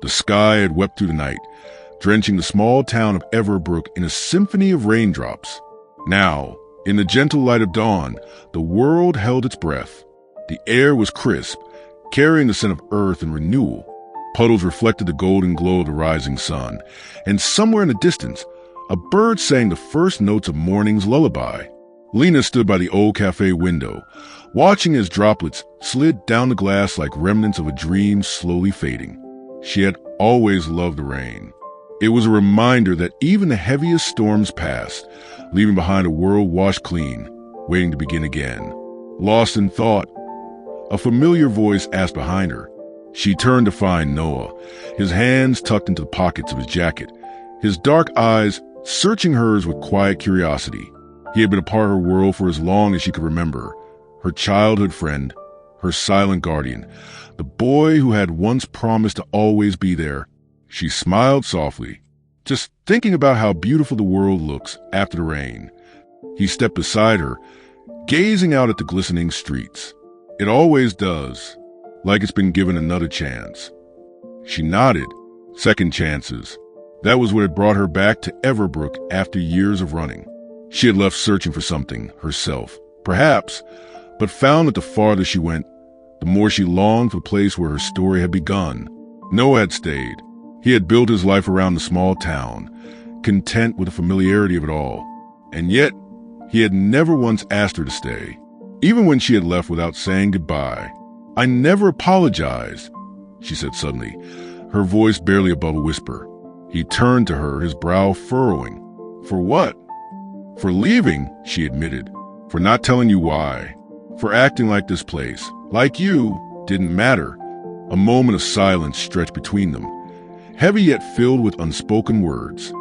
The sky had wept through the night, drenching the small town of Everbrook in a symphony of raindrops. Now, in the gentle light of dawn, the world held its breath. The air was crisp, carrying the scent of earth and renewal. Puddles reflected the golden glow of the rising sun, and somewhere in the distance, a bird sang the first notes of morning's lullaby. Lena stood by the old café window, watching as droplets slid down the glass like remnants of a dream slowly fading. She had always loved the rain. It was a reminder that even the heaviest storms passed, leaving behind a world washed clean, waiting to begin again. Lost in thought, a familiar voice asked behind her. She turned to find Noah, his hands tucked into the pockets of his jacket, his dark eyes searching hers with quiet curiosity. He had been a part of her world for as long as she could remember, her childhood friend, her silent guardian, the boy who had once promised to always be there. She smiled softly, just thinking about how beautiful the world looks after the rain. He stepped beside her, gazing out at the glistening streets. It always does, like it's been given another chance. She nodded. Second chances. That was what had brought her back to Everbrook after years of running. She had left searching for something, herself, perhaps, but found that the farther she went, the more she longed for the place where her story had begun. Noah had stayed. He had built his life around the small town, content with the familiarity of it all. And yet, he had never once asked her to stay, even when she had left without saying goodbye. "I never apologized," she said suddenly, her voice barely above a whisper. He turned to her, his brow furrowing. "For what?" "For leaving," she admitted. "For not telling you why. For acting like this place, like you, didn't matter." A moment of silence stretched between them, heavy yet filled with unspoken words.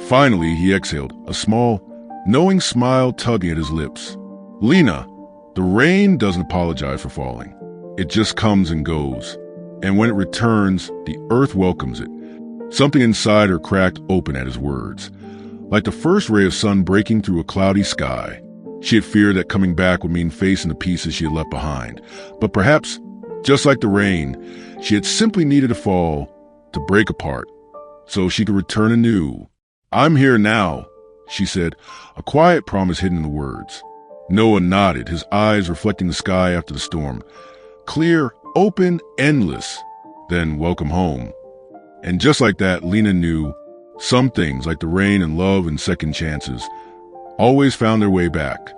Finally, he exhaled, a small, knowing smile tugging at his lips. "Lena, the rain doesn't apologize for falling. It just comes and goes. And when it returns, the earth welcomes it." Something inside her cracked open at his words, like the first ray of sun breaking through a cloudy sky. She had feared that coming back would mean facing the pieces she had left behind. But perhaps, just like the rain, she had simply needed to fall, to break apart, so she could return anew. "I'm here now," she said, a quiet promise hidden in the words. Noah nodded, his eyes reflecting the sky after the storm. Clear, open, endless. Then welcome home. And just like that, Lena knew some things, like the rain and love and second chances, always found their way back.